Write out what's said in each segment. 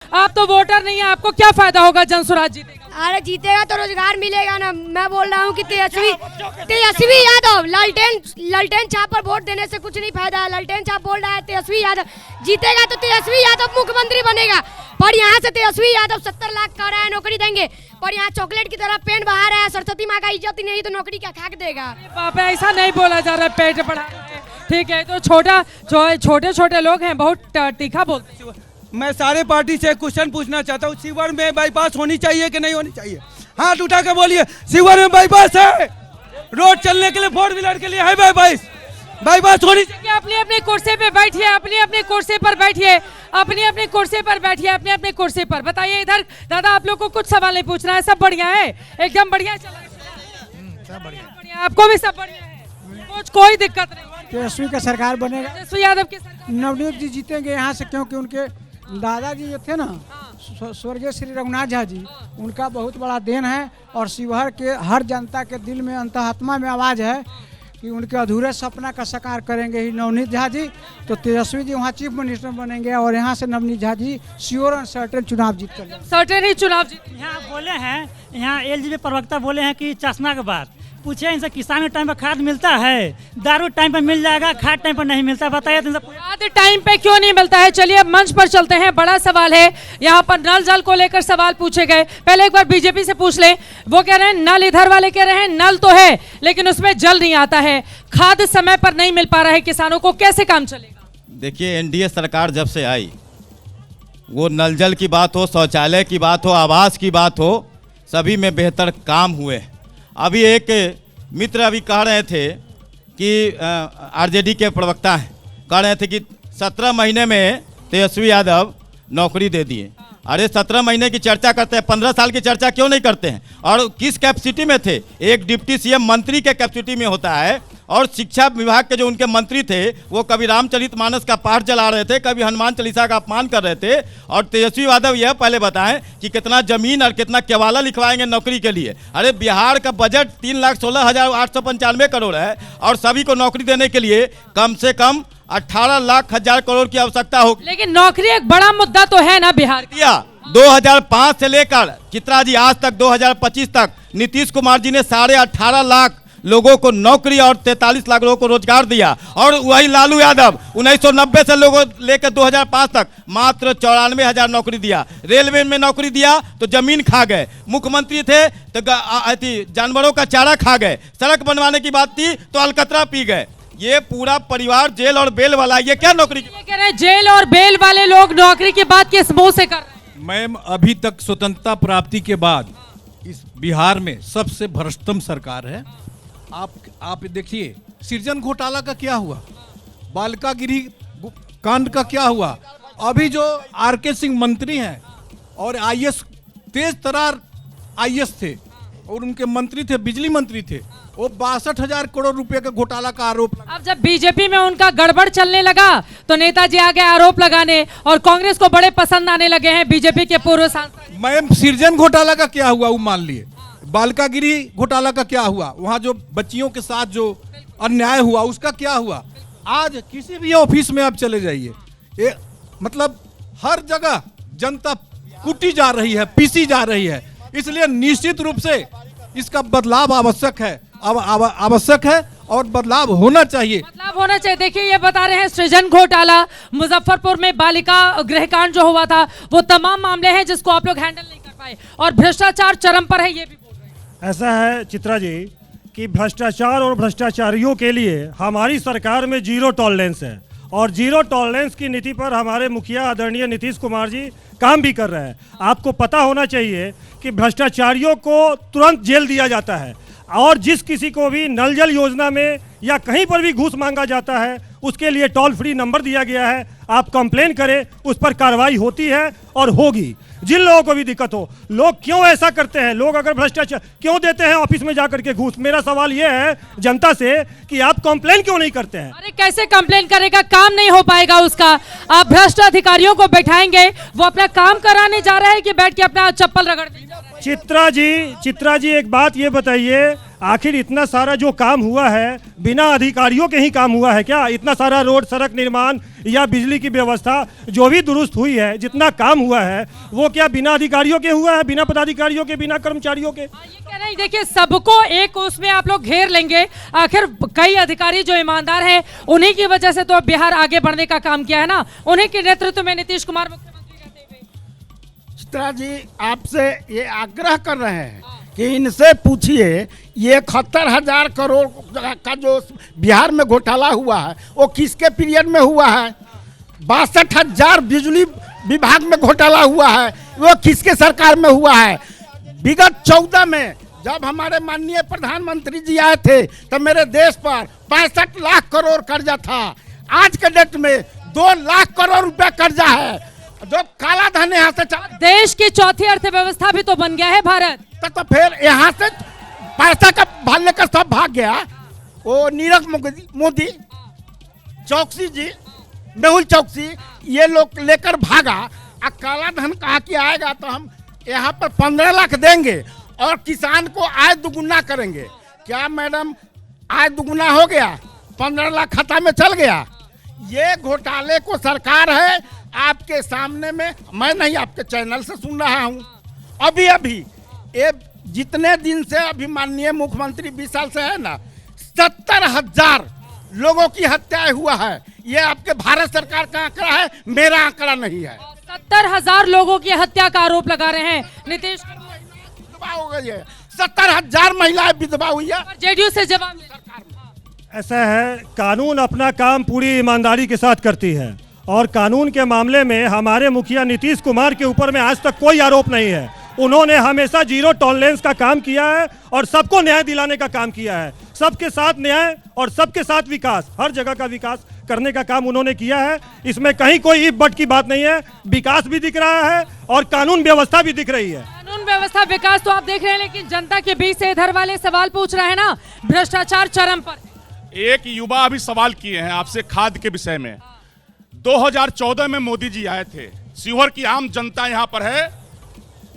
आप तो वोटर नहीं है, आपको क्या फायदा होगा जन स्वराज जीतेगा? अरे जीतेगा तो रोजगार मिलेगा ना। मैं बोल रहा हूँ कि तेजस्वी यादव ललटेन छाप पर वोट देने से कुछ नहीं फायदा है। ललटेन छाप बोल रहा है तेजस्वी यादव जीतेगा तो तेजस्वी यादव मुख्यमंत्री बनेगा, पर यहाँ से तेजस्वी यादव 70 लाख कह रहा है नौकरी देंगे, पर यहाँ चॉकलेट की तरह पेन बहा रहा है। सरस्वती माँ का इज्जत ही नहीं तो नौकरी क्या खाक देगा? पापा ऐसा नहीं बोला जा रहा है, पेट बढ़ा रहा है, ठीक है? तो छोटे छोटे लोग हैं, बहुत तीखा बोलते हैं। मैं सारे पार्टी से क्वेश्चन पूछना चाहता हूँ, शिवहर में बाईपास होनी चाहिए कि नहीं होनी चाहिए? हाथ उठा के बोलिए। शिवहर में बाईपास है, रोड चलने के लिए, 4 व्हीलर के लिए है बाईपास होनी चाहिए। अपनी अपनी कुर्सी पे बैठिए, अपनी अपनी कुर्सी पर बैठिए, अपनी अपनी कुर्सी पर बैठिए, अपनी अपनी कुर्सी पर। बताइए इधर दादा, आप लोग को कुछ सवाल नहीं पूछना है, सब बढ़िया है, एकदम बढ़िया चला है, सब बढ़िया, आपको भी सब बढ़िया है, कुछ कोई दिक्कत नहीं। तेजस्वी का सरकार बनेगा, तेजस्वी यादव की सरकार, नवनीत जी जीतेंगे यहाँ से, क्योंकि उनके दादाजी जो थे ना स्वर्गीय श्री रघुनाथ झा जी, उनका बहुत बड़ा देन है और शिवहर के हर जनता के दिल में अंतरात्मा में आवाज़ है कि उनके अधूरे सपना का साकार करेंगे ही नवनीत झा जी। तो तेजस्वी जी वहाँ चीफ मिनिस्टर बनेंगे और यहाँ से Navneet Jha ji sure and certain चुनाव जीत कर सर्टेन ही चुनाव जीत। यहाँ बोले हैं, यहाँ एलजीबी प्रवक्ता बोले हैं कि चश्मा के बाद पूछे इनसे किसान टाइम पर खाद मिलता है, दारू टाइम पर मिल जाएगा, खाद टाइम पर नहीं मिलता, बताइए तो खाद टाइम पे क्यों नहीं मिलता है? चलिए अब मंच पर चलते हैं, बड़ा सवाल है यहाँ पर, नल जल को लेकर सवाल पूछे गए। पहले एक बार बीजेपी से पूछ लें, वो कह रहे हैं नल, इधर वाले कह रहे हैं नल तो है लेकिन उसमें जल नहीं आता है, खाद समय पर नहीं मिल पा रहा है किसानों को, कैसे काम चलेगा? देखिए, एनडीए सरकार जब से आई, वो नल जल की बात हो, शौचालय की बात हो, आवास की बात हो, सभी में बेहतर काम हुए। अभी एक मित्र अभी कह रहे थे कि आरजेडी के प्रवक्ता हैं, कह रहे थे कि 17 महीने में तेजस्वी यादव नौकरी दे दिए। अरे 17 महीने की चर्चा करते हैं, 15 साल की चर्चा क्यों नहीं करते हैं? और किस कैपेसिटी में थे? एक डिप्टी सीएम मंत्री के कैपेसिटी में होता है, और शिक्षा विभाग के जो उनके मंत्री थे वो कभी रामचरितमानस का पाठ चला रहे थे, कभी हनुमान चालीसा का अपमान कर रहे थे। और तेजस्वी यादव यह पहले बताएं कि कितना जमीन और कितना केवाला लिखवाएंगे नौकरी के लिए। अरे बिहार का बजट 3,16,895 करोड़ है और सभी को नौकरी देने के लिए कम से कम 18 लाख हजार करोड़ की आवश्यकता होगी। लेकिन नौकरी एक बड़ा मुद्दा तो है ना बिहार का। 2005 से लेकर चित्रा जी आज तक 2025 तक नीतीश कुमार जी ने 18.5 लाख लोगों को नौकरी और 43 लाख लोगों को रोजगार दिया। और वही लालू यादव 1990 से लोगों लेकर 2005 तक मात्र 94,000 नौकरी दिया। रेलवे में नौकरी दिया तो जमीन खा गए, मुख्यमंत्री थे तो जानवरों का चारा खा गए, सड़क बनवाने की बात थी तो अलकतरा पी गए। ये पूरा परिवार जेल और बेल वाला, ये क्या नौकरी कह रहे हैं? जेल और बेल वाले लोग नौकरी की बात किस मुंह से कर रहे हैं? मैम, अभी तक स्वतंत्रता प्राप्ति के बाद इस बिहार में सबसे भ्रष्टतम सरकार है। आप देखिए, सृजन घोटाला का क्या हुआ, बालिकागिरी कांड का क्या हुआ, अभी जो आरके सिंह मंत्री हैं और आईएएस, तेज तरार आईएएस थे और उनके मंत्री थे, बिजली मंत्री थे, वो 62,000 करोड़ रुपए का घोटाला का आरोप। अब जब बीजेपी में उनका गड़बड़ चलने लगा तो नेताजी आगे आरोप लगाने, और कांग्रेस को बड़े पसंद आने लगे हैं बीजेपी के पूर्व सांसद। मैम, सृजन घोटाला का क्या हुआ वो मान लिए, बालिकागिरी घोटाला का क्या हुआ, वहां जो बच्चियों के साथ जो अन्याय हुआ उसका क्या हुआ। आज किसी भी ऑफिस में आप चले जाइए, मतलब हर जगह जनता कुटी जा रही है, पीसी जा रही है। इसलिए निश्चित रूप से इसका बदलाव आवश्यक है, आवश्यक है और बदलाव होना चाहिए, बदलाव होना चाहिए। देखिए, ये बता रहे हैं सृजन घोटाला, मुजफ्फरपुर में बालिका गृहकांड जो हुआ था, वो तमाम मामले हैं जिसको आप लोग हैंडल नहीं कर पाए, और भ्रष्टाचार चरम पर है, ये भी बोल रहे हैं। ऐसा है चित्रा जी कि भ्रष्टाचार और भ्रष्टाचारियों के लिए हमारी सरकार में जीरो टॉलरेंस है, और जीरो टॉलरेंस की नीति पर हमारे मुखिया आदरणीय नीतीश कुमार जी काम भी कर रहे हैं। आपको पता होना चाहिए कि भ्रष्टाचारियों को तुरंत जेल दिया जाता है, और जिस किसी को भी नल जल योजना में या कहीं पर भी घूस मांगा जाता है उसके लिए टोल फ्री नंबर दिया गया है। आप कंप्लेन करें, उस पर कार्रवाई होती है और होगी। जिन लोगों को भी दिक्कत हो, लोग क्यों ऐसा करते हैं, लोग अगर भ्रष्टाचार क्यों देते हैं ऑफिस में जाकर के घूस? मेरा सवाल यह है जनता से कि आप कंप्लेन क्यों नहीं करते हैं? अरे कैसे कंप्लेन करेगा, काम नहीं हो पाएगा उसका। आप भ्रष्ट अधिकारियों को बैठाएंगे, वो अपना काम कराने जा रहे हैं कि बैठ के अपना चप्पल रगड़ देंगे? चित्रा जी एक बात ये बताइए, आखिर इतना सारा जो काम हुआ है बिना अधिकारियों के ही काम हुआ है क्या? इतना सारा रोड सड़क निर्माण या बिजली की व्यवस्था जो भी दुरुस्त हुई है, जितना काम हुआ है वो क्या बिना अधिकारियों के हुआ है, बिना पदाधिकारियों के, बिना कर्मचारियों के? ये कह रहे हैं देखिए सबको एक उसमें आप लोग घेर लेंगे। आखिर कई अधिकारी जो ईमानदार हैं उन्हीं की वजह से तो बिहार आगे बढ़ने का काम किया है ना, उन्हीं के नेतृत्व में नीतीश कुमार मुख्यमंत्री रहते हुए। चित्रा जी आपसे ये आग्रह कर रहे हैं कि इनसे पूछिए ये 71,000 करोड़ का जो बिहार में घोटाला हुआ है वो किसके पीरियड में हुआ है? 62,000 बिजली विभाग में घोटाला हुआ है, वो किसके सरकार में हुआ है? विगत 14 में जब हमारे माननीय प्रधानमंत्री जी आए थे तो मेरे देश पर 65 लाख करोड़ कर्जा था। आज के डेट में 2 लाख करोड़ रुपया कर्जा है जो काला धन यहाँ से चला। देश की चौथी अर्थव्यवस्था भी तो बन गया है भारत। तो फिर यहाँ से पैसा का भागने का सब भाग गया। वो नीरज मोदी, चौकसी जी, मेहुल चौकसी, ये लोग लेकर भागा। आ काला धन कहा कि आएगा तो हम यहाँ पर 15 लाख देंगे और किसान को आय दुगुना करेंगे। क्या मैडम आय दुगुना हो गया? 15 लाख खाता में चल गया। ये घोटाले को सरकार है आपके सामने में, मैं नहीं आपके चैनल से सुन रहा हूँ। अभी ये जितने दिन से अभी माननीय मुख्यमंत्री 20 साल से है ना, 70,000 लोगों की हत्या हुआ है। ये आपके भारत सरकार का आंकड़ा है, मेरा आंकड़ा नहीं है। 70,000 लोगों की हत्या का आरोप लगा रहे हैं नीतीश। विधवा हो गई है, 70,000 महिलाएं विधवा हुई है। जेडीयू से जवाब ऐसा है, कानून अपना काम पूरी ईमानदारी के साथ करती है और कानून के मामले में हमारे मुखिया नीतीश कुमार के ऊपर में आज तक कोई आरोप नहीं है। उन्होंने हमेशा जीरो टॉलरेंस का काम किया है और सबको न्याय दिलाने का काम किया है। सबके साथ न्याय और सबके साथ विकास, हर जगह का विकास करने का काम उन्होंने किया है। इसमें कहीं कोई इफ बट की बात नहीं है। विकास भी दिख रहा है और कानून व्यवस्था भी दिख रही है। कानून व्यवस्था विकास तो आप देख रहे हैं, लेकिन जनता के बीच से इधर वाले सवाल पूछ रहे हैं ना, भ्रष्टाचार चरम पर। एक युवा अभी सवाल किए हैं आपसे खाद के विषय में। 2014 में मोदी जी आए थे, शिवहर की आम जनता यहाँ पर है।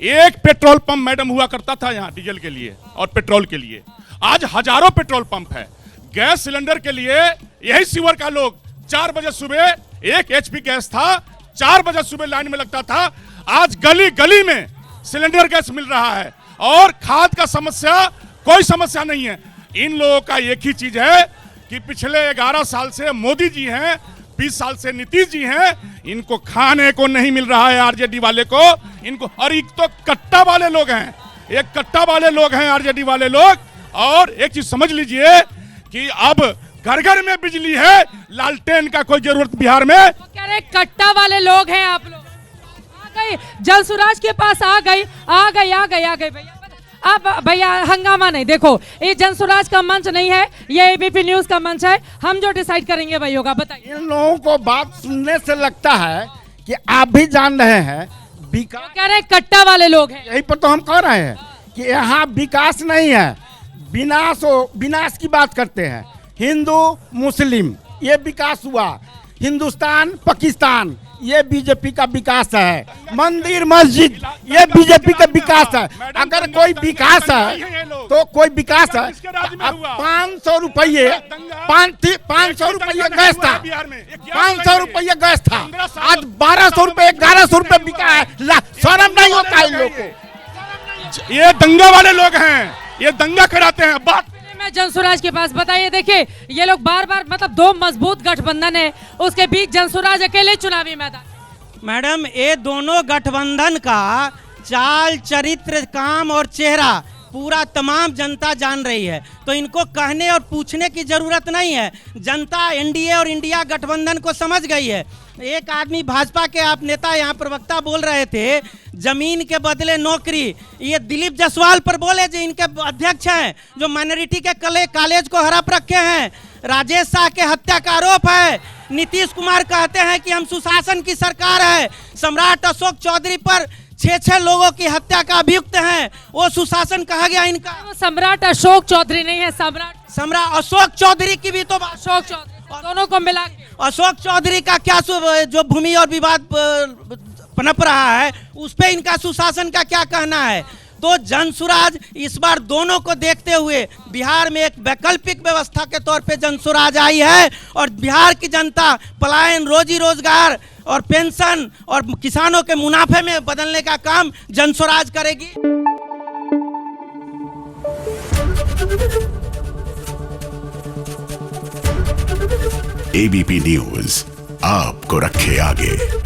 एक पेट्रोल पंप मैडम हुआ करता था यहाँ डीजल के लिए और पेट्रोल के लिए, आज हजारों पेट्रोल पंप है। गैस सिलेंडर के लिए यही शिवहर का लोग 4 बजे सुबह, 1 HP गैस था, 4 बजे सुबह लाइन में लगता था। आज गली गली में सिलेंडर गैस मिल रहा है और खाद का समस्या कोई समस्या नहीं है। इन लोगों का एक ही चीज है कि पिछले 11 साल से मोदी जी हैं, 20 साल से नीतीश जी हैं, इनको खाने को नहीं मिल रहा है आरजेडी वाले को। इनको और एक तो कट्टा वाले लोग हैं, एक कट्टा वाले लोग हैं आरजेडी वाले लोग। और एक चीज समझ लीजिए कि अब घर घर में बिजली है, लालटेन का कोई जरूरत बिहार में। कह रहे कट्टा वाले लोग हैं आप लोग। आ गई जल सुराज के पास, आ गई भैया। अब भैया हंगामा नहीं, देखो ये जनसुराज का मंच नहीं है, ये एबीपी न्यूज का मंच है। हम जो डिसाइड करेंगे भाई होगा। बताइए, इन लोगों को बात सुनने से लगता है कि आप भी जान रहे हैं विकास। कह रहे कट्टा वाले लोग हैं। यही पर तो हम कह रहे हैं कि यहाँ विकास नहीं है, विनाश की बात करते हैं। हिंदू मुस्लिम ये विकास हुआ, हिंदुस्तान पाकिस्तान ये बीजेपी का विकास है, मंदिर मस्जिद ये बीजेपी का विकास है। अगर कोई विकास है तो कोई विकास है। 500 रुपये 500 रुपये गैस था, 500 रुपये गैस था, आज 1200 रुपये 1100 रुपये बिका है। शर्म नहीं होता है इन लोग को। ये दंगा वाले लोग हैं, ये दंगा कराते हैं। बात जनसुराज के पास बताइए, देखिए ये लोग बार बार मतलब 2 मजबूत गठबंधन है, उसके बीच जनसुराज अकेले चुनावी मैदान। मैडम ये दोनों गठबंधन का चाल चरित्र, काम और चेहरा पूरा तमाम जनता जान रही है, तो इनको कहने और पूछने की जरूरत नहीं है। जनता एनडीए और इंडिया गठबंधन को समझ गई है। एक आदमी भाजपा के आप नेता यहाँ प्रवक्ता बोल रहे थे जमीन के बदले नौकरी, ये दिलीप जायसवाल पर बोले जो इनके अध्यक्ष हैं, जो माइनॉरिटी के कॉलेज को हड़प रखे हैं। राजेश शाह के हत्या का आरोप है। नीतीश कुमार कहते हैं कि हम सुशासन की सरकार है। सम्राट अशोक चौधरी पर 6 लोगों की हत्या का अभियुक्त हैं, वो सुशासन कहा गया इनका। सम्राट अशोक चौधरी नहीं है, सम्राट अशोक चौधरी की भी तो अशोक चौधरी, दोनों को मिला अशोक चौधरी का क्या जो भूमि और विवाद पनप रहा है उस पे इनका सुशासन का क्या कहना है। तो जनसुराज इस बार दोनों को देखते हुए बिहार में एक वैकल्पिक व्यवस्था के तौर पे जनसुराज आई है और बिहार की जनता पलायन, रोजी रोजगार और पेंशन और किसानों के मुनाफे में बदलने का काम जनसुराज करेगी। एबीपी न्यूज आपको रखे आगे।